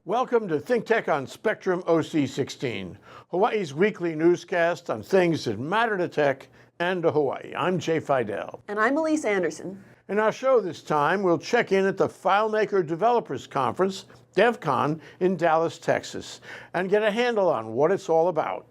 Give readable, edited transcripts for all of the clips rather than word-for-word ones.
Welcome to ThinkTech on Spectrum OC16, Hawaii's weekly newscast on things that matter to tech and to Hawaii. I'm Jay Fidell. And I'm Elise Anderson. In our show this time, we'll check in at the Filemaker Developers Conference, DevCon, in Dallas, Texas, and get a handle on what it's all about.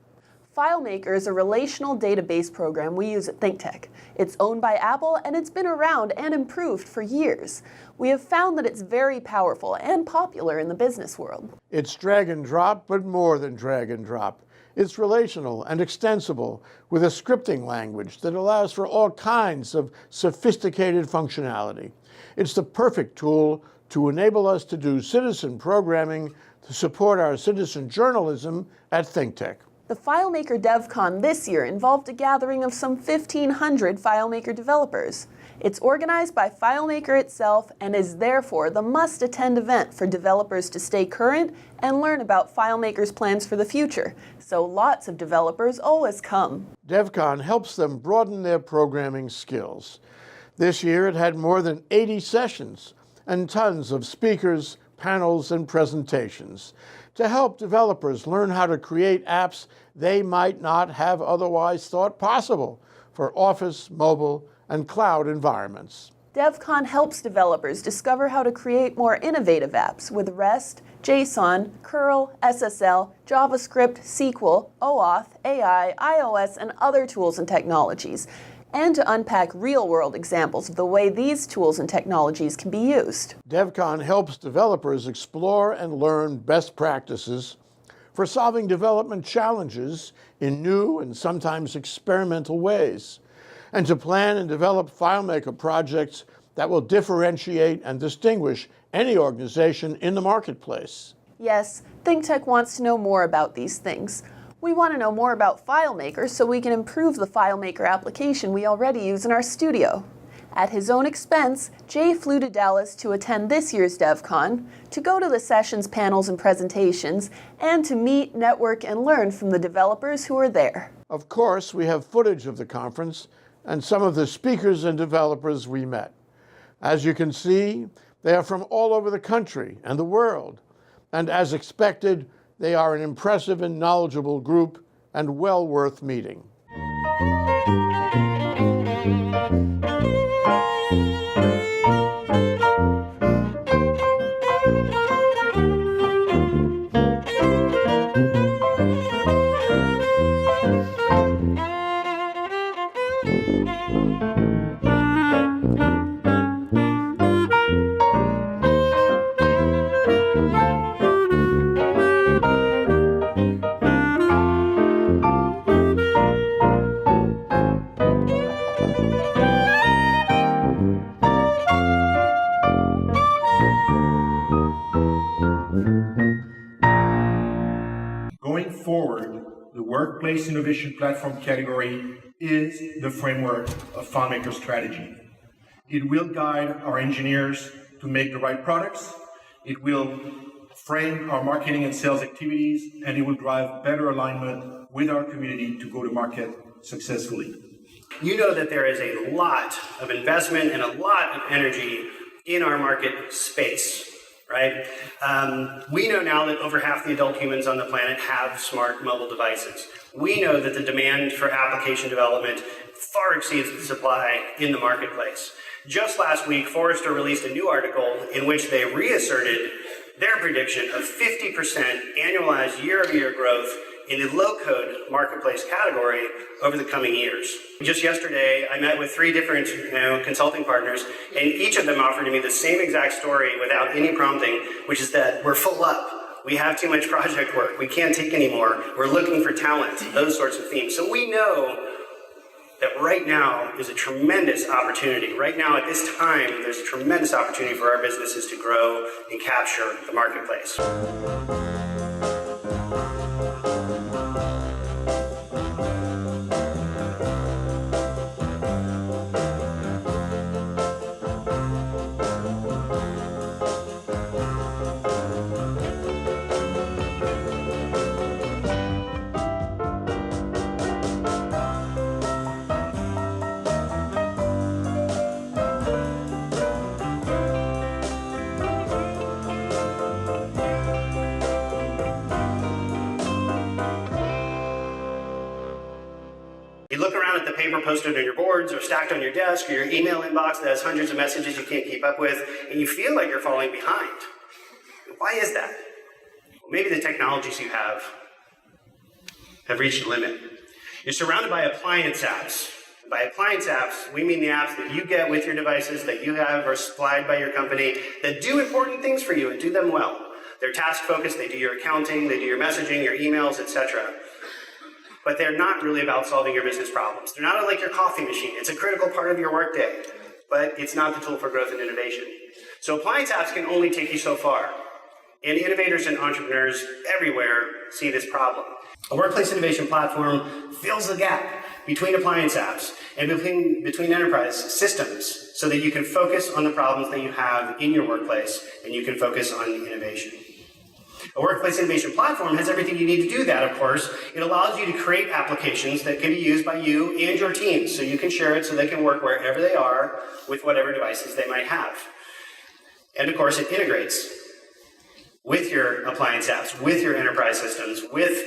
Filemaker is a relational database program we use at ThinkTech. It's owned by Apple, and it's been around and improved for years. We have found that it's very powerful and popular in the business world. It's drag and drop, but more than drag and drop. It's relational and extensible with a scripting language that allows for all kinds of sophisticated functionality. It's the perfect tool to enable us to do citizen programming to support our citizen journalism at ThinkTech. The Filemaker DevCon this year involved a gathering of some 1,500 Filemaker developers. It's organized by Filemaker itself and is therefore the must-attend event for developers to stay current and learn about Filemaker's plans for the future. So lots of developers always come. DevCon helps them broaden their programming skills. This year it had more than 80 sessions and tons of speakers, panels, and presentations to help developers learn how to create apps they might not have otherwise thought possible for office, mobile, and cloud environments. DevCon helps developers discover how to create more innovative apps with REST, JSON, curl, SSL, JavaScript, SQL, OAuth, AI, iOS, and other tools and technologies, and to unpack real-world examples of the way these tools and technologies can be used. DevCon helps developers explore and learn best practices for solving development challenges in new and sometimes experimental ways, and to plan and develop FileMaker projects that will differentiate and distinguish any organization in the marketplace. Yes, ThinkTech wants to know more about these things. We want to know more about FileMaker so we can improve the FileMaker application we already use in our studio. At his own expense, Jay flew to Dallas to attend this year's DevCon, to go to the sessions, panels, and presentations, and to meet, network, and learn from the developers who are there. Of course, we have footage of the conference and some of the speakers and developers we met. As you can see, they are from all over the country and the world, and as expected, they are an impressive and knowledgeable group and well worth meeting. Going forward, the Workplace Innovation Platform category is the framework of FileMaker strategy. It will guide our engineers to make the right products, it will frame our marketing and sales activities, and it will drive better alignment with our community to go to market successfully. You know that there is a lot of investment and a lot of energy in our market space. Right? We know now that over half the adult humans on the planet have smart mobile devices. We know that the demand for application development far exceeds the supply in the marketplace. Just last week, Forrester released a new article in which they reasserted their prediction of 50% annualized year-over-year growth in the low-code marketplace category over the coming years. Just yesterday, I met with 3 different consulting partners, and each of them offered to me the same exact story without any prompting, which is that we're full up. We have too much project work. We can't take any more. We're looking for talent, those sorts of themes. So we know that right now is a tremendous opportunity. Right now, at this time, there's a tremendous opportunity for our businesses to grow and capture the marketplace. paper posted on your boards or stacked on your desk or your email inbox that has hundreds of messages you can't keep up with, and you feel like you're falling behind. Why is that? Well, maybe the technologies you have reached a limit. You're surrounded by appliance apps. By appliance apps, we mean the apps that you get with your devices that you have or supplied by your company that do important things for you and do them well. They're task focused, they do your accounting, they do your messaging, your emails, etc. But they're not really about solving your business problems. They're not like your coffee machine. It's a critical part of your workday, but it's not the tool for growth and innovation. So appliance apps can only take you so far. And innovators and entrepreneurs everywhere see this problem. A workplace innovation platform fills the gap between appliance apps and between enterprise systems so that you can focus on the problems that you have in your workplace and you can focus on the innovation. A workplace innovation platform has everything you need to do that, of course. It allows you to create applications that can be used by you and your teams so you can share it so they can work wherever they are with whatever devices they might have. And of course, it integrates with your appliance apps, with your enterprise systems, with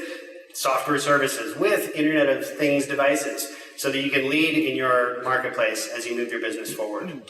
software services, with Internet of Things devices, so that you can lead in your marketplace as you move your business forward.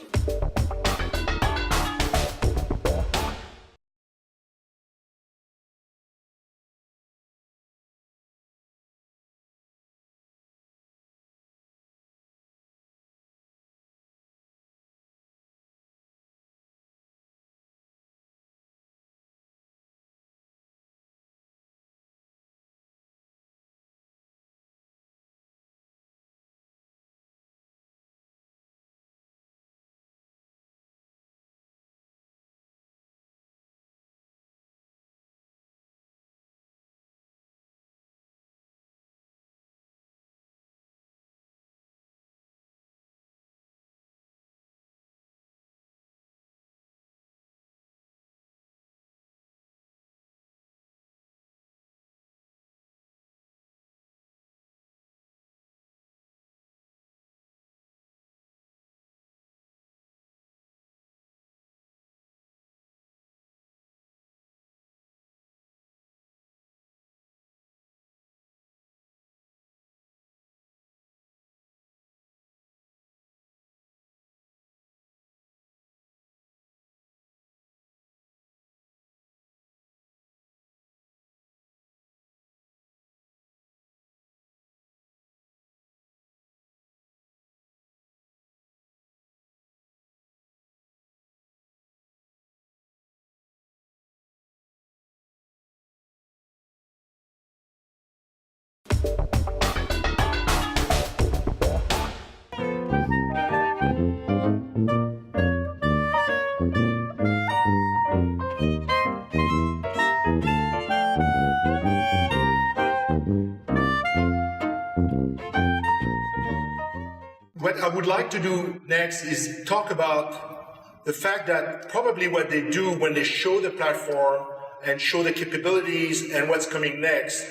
What I would like to do next is talk about the fact that probably what they do when they show the platform and show the capabilities and what's coming next,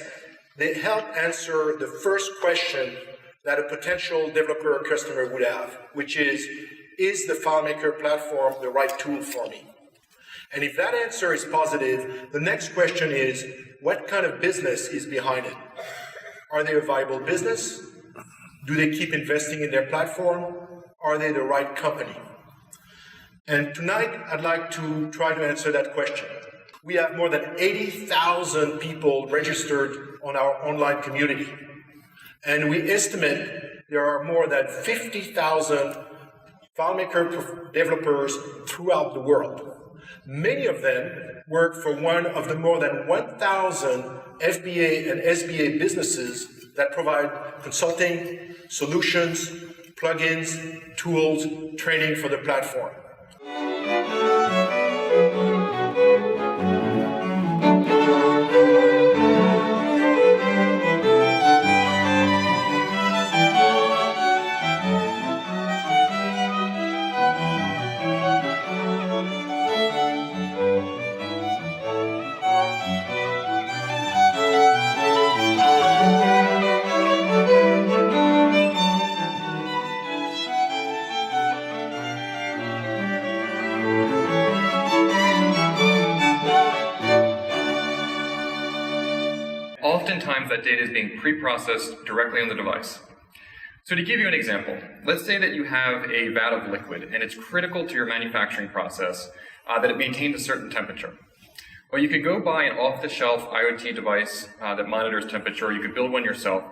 they help answer the first question that a potential developer or customer would have, which is the FileMaker platform the right tool for me? And if that answer is positive, the next question is, what kind of business is behind it? Are they a viable business? Do they keep investing in their platform? Are they the right company? And tonight, I'd like to try to answer that question. We have more than 80,000 people registered on our online community. And we estimate there are more than 50,000 FileMaker developers throughout the world. Many of them work for one of the more than 1,000 FBA and SBA businesses that provide consulting, solutions, plugins, tools, training for the platform. Oftentimes that data is being pre-processed directly on the device. So to give you an example, let's say that you have a vat of liquid and it's critical to your manufacturing process that it maintains a certain temperature. Well, you could go buy an off-the-shelf IoT device that monitors temperature, or you could build one yourself,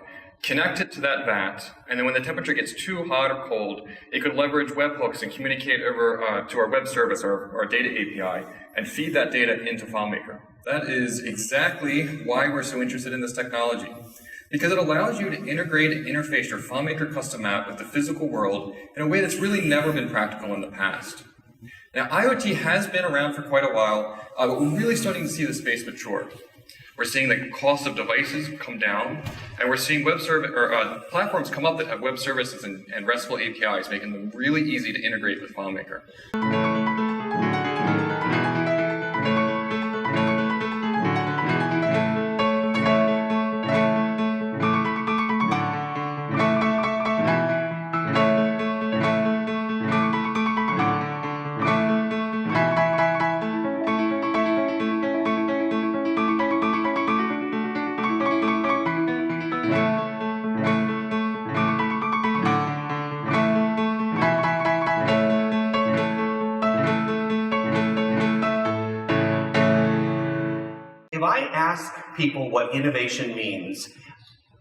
connect it to that vat, and then when the temperature gets too hot or cold, it could leverage webhooks and communicate over to our web service, our data API, and feed that data into FileMaker. That is exactly why we're so interested in this technology, because it allows you to integrate and interface your FileMaker custom app with the physical world in a way that's really never been practical in the past. Now, IoT has been around for quite a while, but we're really starting to see the space mature. We're seeing the cost of devices come down, and we're seeing platforms come up that have web services and RESTful APIs, making them really easy to integrate with FileMaker. If I ask people what innovation means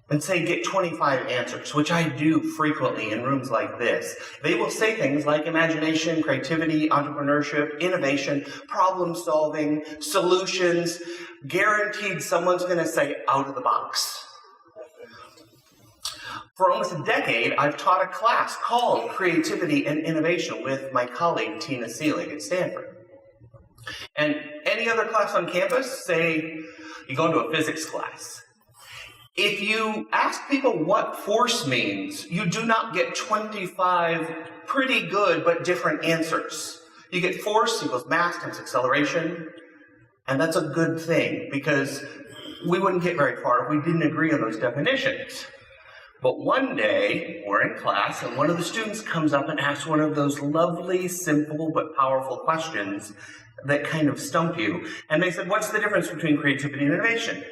and say get 25 answers, which I do frequently in rooms like this, they will say things like imagination, creativity, entrepreneurship, innovation, problem solving, solutions. Guaranteed someone's going to say out of the box. For almost a decade, I've taught a class called Creativity and Innovation with my colleague Tina Seelig at Stanford. And any other class on campus, say you go into a physics class. If you ask people what force means, you do not get 25 pretty good but different answers. You get force equals mass times acceleration, and that's a good thing because we wouldn't get very far if we didn't agree on those definitions. But one day, we're in class, and one of the students comes up and asks one of those lovely, simple, but powerful questions that kind of stump you. And they said, what's the difference between creativity and innovation?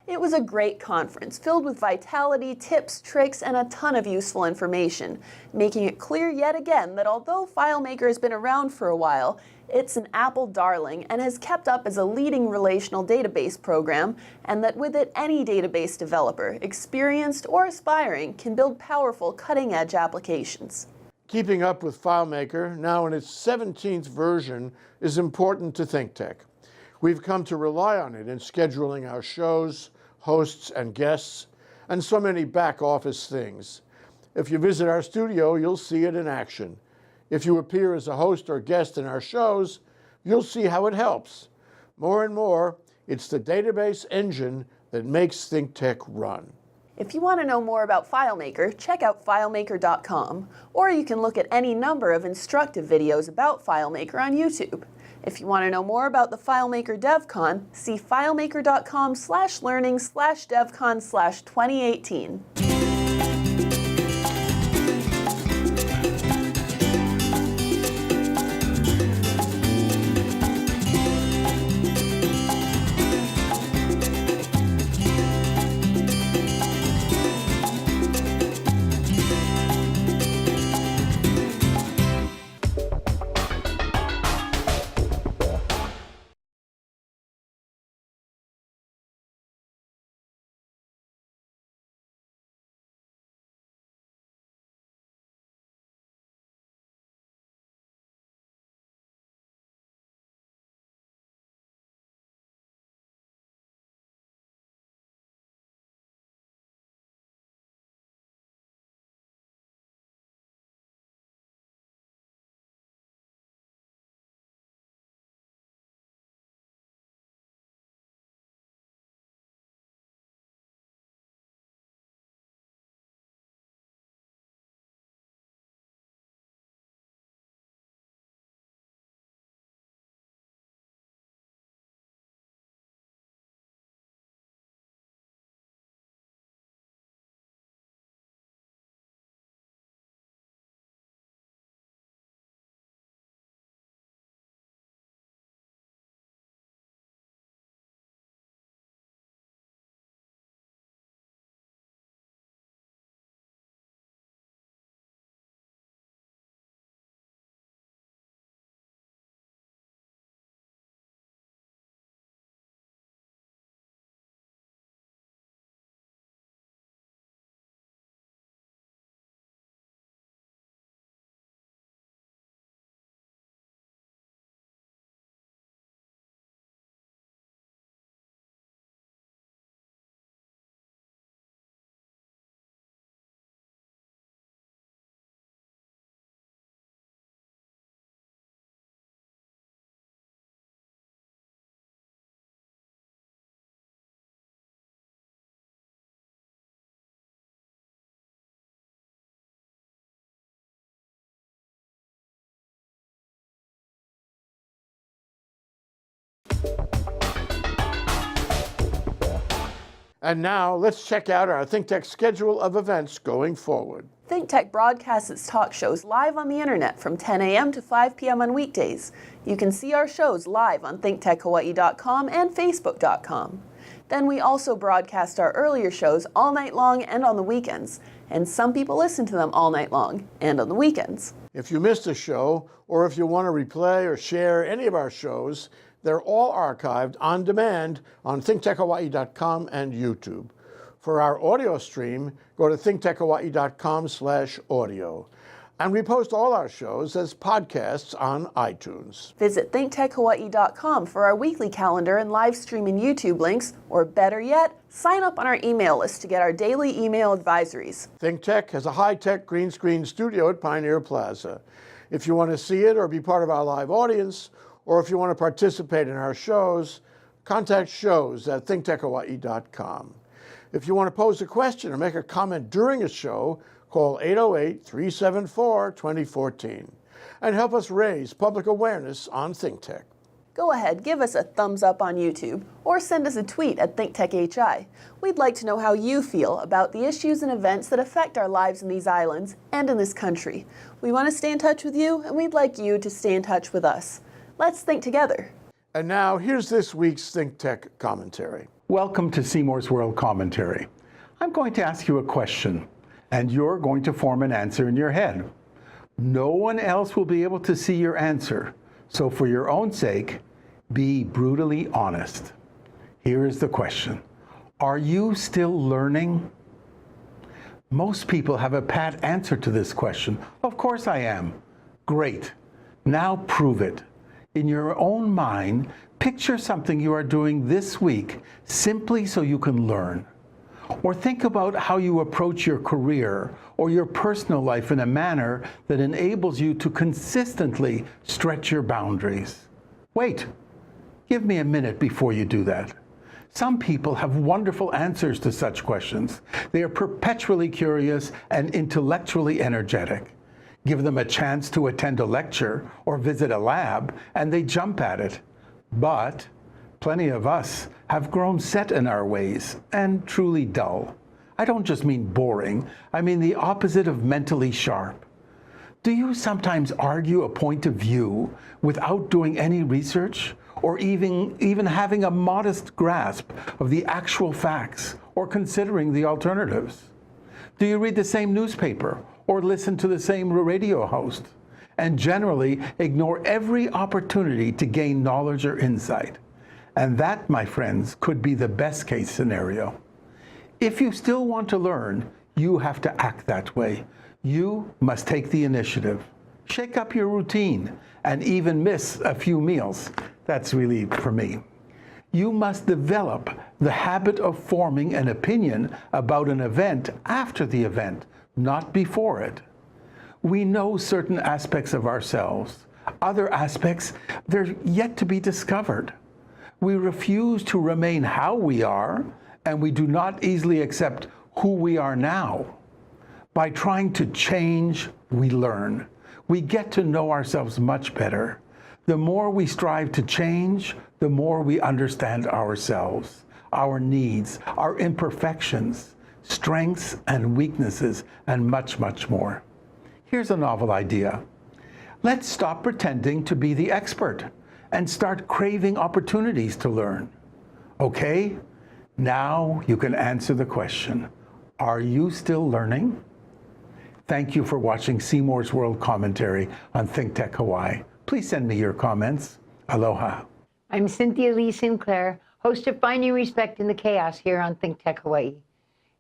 It was a great conference filled with vitality, tips, tricks, and a ton of useful information, making it clear yet again that although FileMaker has been around for a while, it's an Apple darling and has kept up as a leading relational database program, and that with it any database developer, experienced or aspiring, can build powerful cutting-edge applications. Keeping up with FileMaker, now in its 17th version, is important to ThinkTech. We've come to rely on it in scheduling our shows, hosts and guests, and so many back office things. If you visit our studio, you'll see it in action. If you appear as a host or guest in our shows, you'll see how it helps. More and more, it's the database engine that makes ThinkTech run. If you want to know more about FileMaker, check out filemaker.com, or you can look at any number of instructive videos about FileMaker on YouTube. If you want to know more about the FileMaker DevCon, see filemaker.com/learning/devcon/2018. And now let's check out our ThinkTech schedule of events going forward. ThinkTech broadcasts its talk shows live on the internet from 10 a.m. to 5 p.m. on weekdays. You can see our shows live on thinktechhawaii.com and facebook.com. Then we also broadcast our earlier shows all night long and on the weekends. And some people listen to them all night long and on the weekends. If you missed a show, or if you want to replay or share any of our shows, they're all archived on demand on thinktechhawaii.com and YouTube. For our audio stream, go to thinktechhawaii.com/audio. And we post all our shows as podcasts on iTunes. Visit thinktechhawaii.com for our weekly calendar and live stream and YouTube links, or better yet, sign up on our email list to get our daily email advisories. ThinkTech has a high-tech green screen studio at Pioneer Plaza. If you want to see it or be part of our live audience, or if you want to participate in our shows, contact shows@thinktechhawaii.com. If you want to pose a question or make a comment during a show, call 808-374-2014 and help us raise public awareness on ThinkTech. Go ahead, give us a thumbs up on YouTube or send us a tweet at ThinkTechHI. We'd like to know how you feel about the issues and events that affect our lives in these islands and in this country. We want to stay in touch with you, and we'd like you to stay in touch with us. Let's think together. And now, here's this week's ThinkTech commentary. Welcome to Seymours World Commentary. I'm going to ask you a question, and you're going to form an answer in your head. No one else will be able to see your answer, so for your own sake, be brutally honest. Here is the question. Are you still learning? Most people have a pat answer to this question. Of course I am. Great. Now prove it. In your own mind, picture something you are doing this week simply so you can learn. Or think about how you approach your career or your personal life in a manner that enables you to consistently stretch your boundaries. Wait, give me a minute before you do that. Some people have wonderful answers to such questions. They are perpetually curious and intellectually energetic. Give them a chance to attend a lecture or visit a lab, and they jump at it. But plenty of us have grown set in our ways and truly dull. I don't just mean boring, I mean the opposite of mentally sharp. Do you sometimes argue a point of view without doing any research, or even having a modest grasp of the actual facts, or considering the alternatives? Do you read the same newspaper or listen to the same radio host, and generally ignore every opportunity to gain knowledge or insight? And that, my friends, could be the best case scenario. If you still want to learn, you have to act that way. You must take the initiative. Shake up your routine and even miss a few meals. That's really for me. You must develop the habit of forming an opinion about an event after the event, not before it. We know certain aspects of ourselves. Other aspects, they're yet to be discovered. We refuse to remain how we are, and we do not easily accept who we are now. By trying to change, we learn. We get to know ourselves much better. The more we strive to change, the more we understand ourselves, our needs, our imperfections, strengths and weaknesses, and much, much more. Here's a novel idea. Let's stop pretending to be the expert and start craving opportunities to learn. Okay? Now you can answer the question. Are you still learning? Thank you for watching Seymours World Commentary on ThinkTech Hawaii. Please send me your comments. Aloha. I'm Cynthia Sinclair, host of Finding Respect in the Chaos here on ThinkTech Hawaii.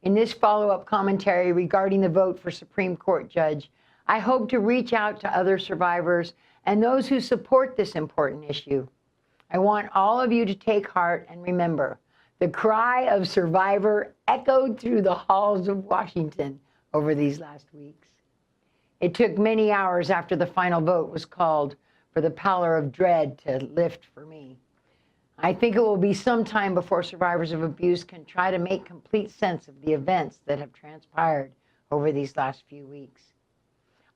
In this follow-up commentary regarding the vote for Supreme Court Judge, I hope to reach out to other survivors and those who support this important issue. I want all of you to take heart and remember, the cry of survivor echoed through the halls of Washington over these last weeks. It took many hours after the final vote was called for the pallor of dread to lift for me. I think it will be some time before survivors of abuse can try to make complete sense of the events that have transpired over these last few weeks.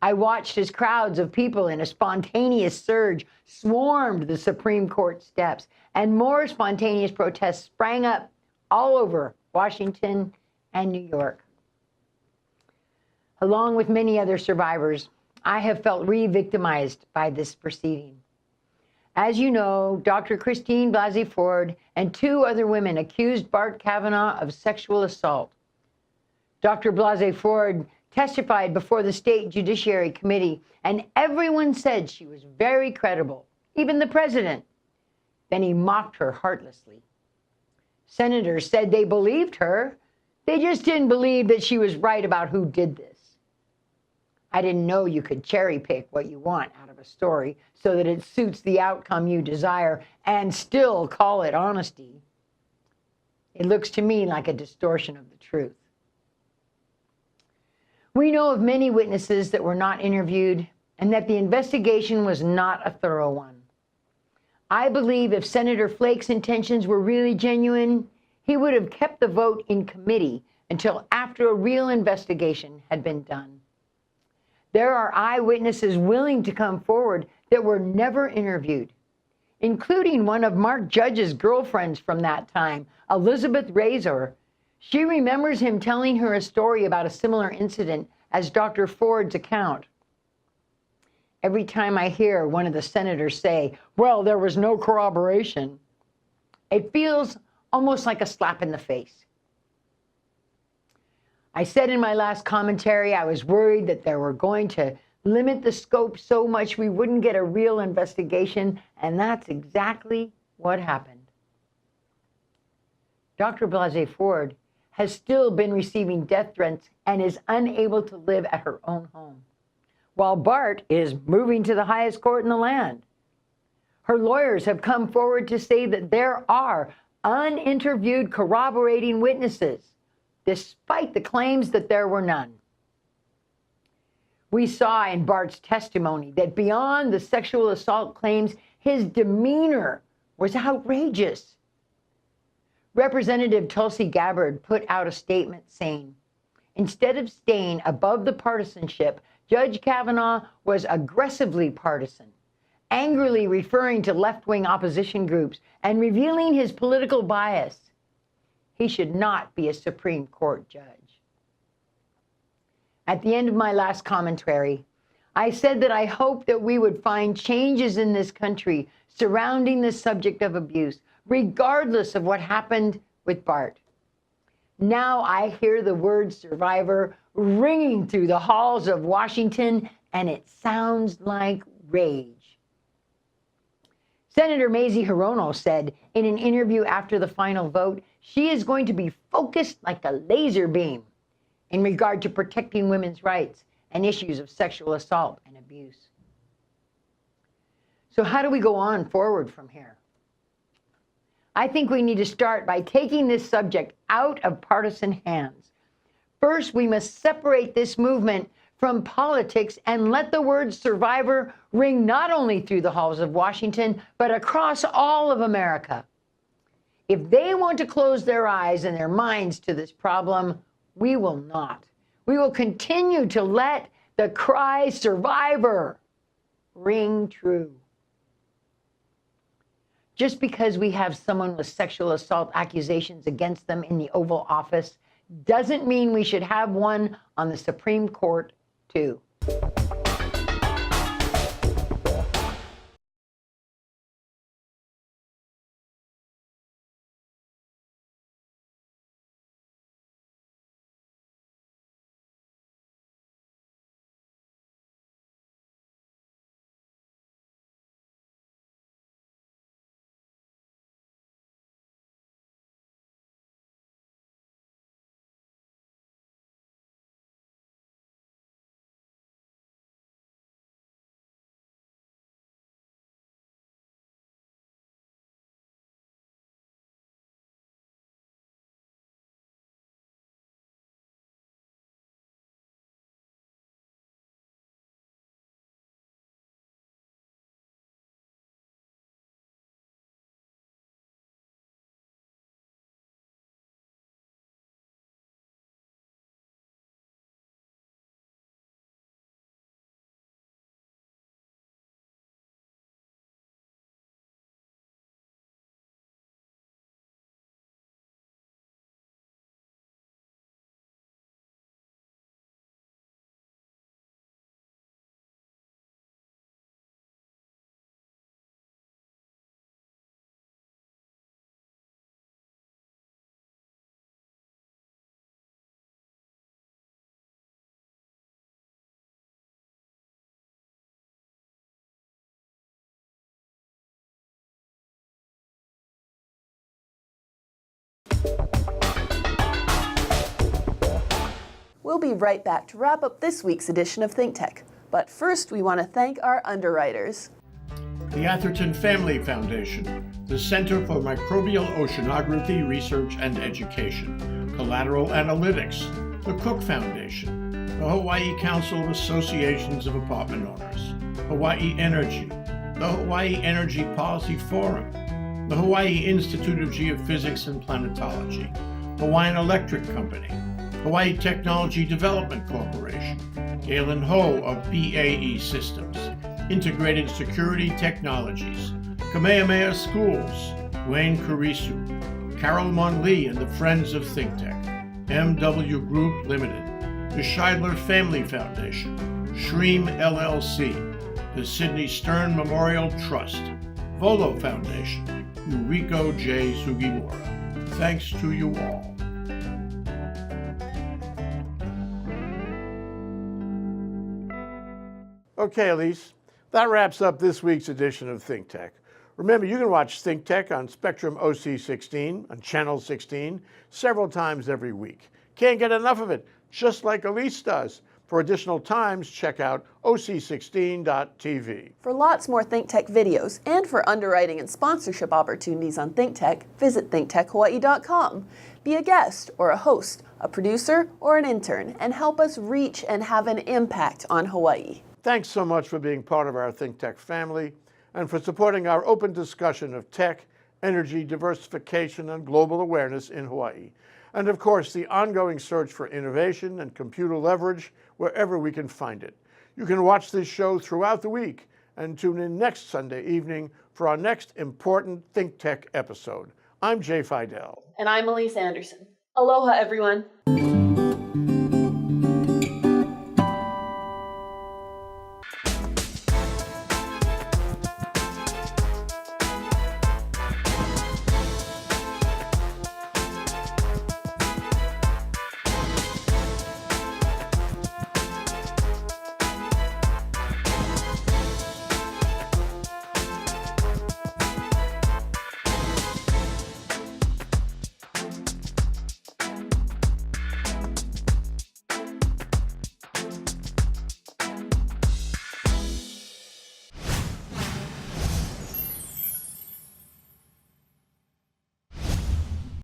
I watched as crowds of people in a spontaneous surge swarmed the Supreme Court steps, and more spontaneous protests sprang up all over Washington, and New York. Along with many other survivors, I have felt re-victimized by this proceeding. As you know, Dr. Christine Blasey Ford and 2 other women accused Bart Kavanaugh of sexual assault. Dr. Blasey Ford testified before the State Judiciary Committee, and everyone said she was very credible, even the president. Then he mocked her heartlessly. Senators said they believed her. They just didn't believe that she was right about who did this. I didn't know you could cherry pick what you want out of a story so that it suits the outcome you desire and still call it honesty. It looks to me like a distortion of the truth. We know of many witnesses that were not interviewed and that the investigation was not a thorough one. I believe if Senator Flake's intentions were really genuine, he would have kept the vote in committee until after a real investigation had been done. There are eyewitnesses willing to come forward that were never interviewed, including one of Mark Judge's girlfriends from that time, Elizabeth Razor. She remembers him telling her a story about a similar incident as Dr. Ford's account. Every time I hear one of the senators say, well, there was no corroboration, it feels almost like a slap in the face. I said in my last commentary I was worried that they were going to limit the scope so much we wouldn't get a real investigation, and that's exactly what happened. Dr. Blasey Ford has still been receiving death threats and is unable to live at her own home, while Bart is moving to the highest court in the land. Her lawyers have come forward to say that there are uninterviewed corroborating witnesses, despite the claims that there were none. We saw in Bart's testimony that beyond the sexual assault claims, his demeanor was outrageous. Representative Tulsi Gabbard put out a statement saying, instead of staying above the partisanship, Judge Kavanaugh was aggressively partisan, angrily referring to left-wing opposition groups and revealing his political bias. He should not be a Supreme Court judge. At the end of my last commentary, I said that I hoped that we would find changes in this country surrounding the subject of abuse, regardless of what happened with Bart. Now I hear the word survivor ringing through the halls of Washington, and it sounds like rage. Senator Mazie Hirono said in an interview after the final vote, she is going to be focused like a laser beam in regard to protecting women's rights and issues of sexual assault and abuse. So how do we go on forward from here? I think we need to start by taking this subject out of partisan hands. First, we must separate this movement from politics and let the word survivor ring not only through the halls of Washington, but across all of America. If they want to close their eyes and their minds to this problem, we will not. We will continue to let the cry survivor ring true. Just because we have someone with sexual assault accusations against them in the Oval Office doesn't mean we should have one on the Supreme Court, too. We'll be right back to wrap up this week's edition of ThinkTech. But first, we want to thank our underwriters. The Atherton Family Foundation, the Center for Microbial Oceanography Research and Education, Collateral Analytics, the Cook Foundation, the Hawaii Council of Associations of Apartment Owners, Hawaii Energy, the Hawaii Energy Policy Forum, the Hawaii Institute of Geophysics and Planetology, Hawaiian Electric Company, Hawaii Technology Development Corporation, Galen Ho of BAE Systems, Integrated Security Technologies, Kamehameha Schools, Wayne Kurisu, Carol Monlee and the Friends of ThinkTech, MW Group Limited, the Scheidler Family Foundation, Shreem LLC, the Sidney Stern Memorial Trust, Volo Foundation, Yuriko J. Sugimura. Thanks to you all. Okay, Elise, that wraps up this week's edition of ThinkTech. Remember, you can watch ThinkTech on Spectrum OC16 on Channel 16 several times every week. Can't get enough of it, just like Elise does. For additional times, check out OC16.tv. For lots more ThinkTech videos and for underwriting and sponsorship opportunities on ThinkTech, visit thinktechhawaii.com. Be a guest or a host, a producer or an intern, and help us reach and have an impact on Hawaii. Thanks so much for being part of our ThinkTech family and for supporting our open discussion of tech, energy, diversification, and global awareness in Hawaii. And of course, the ongoing search for innovation and computer leverage wherever we can find it. You can watch this show throughout the week and tune in next Sunday evening for our next important ThinkTech episode. I'm Jay Fidell. And I'm Elise Anderson. Aloha, everyone.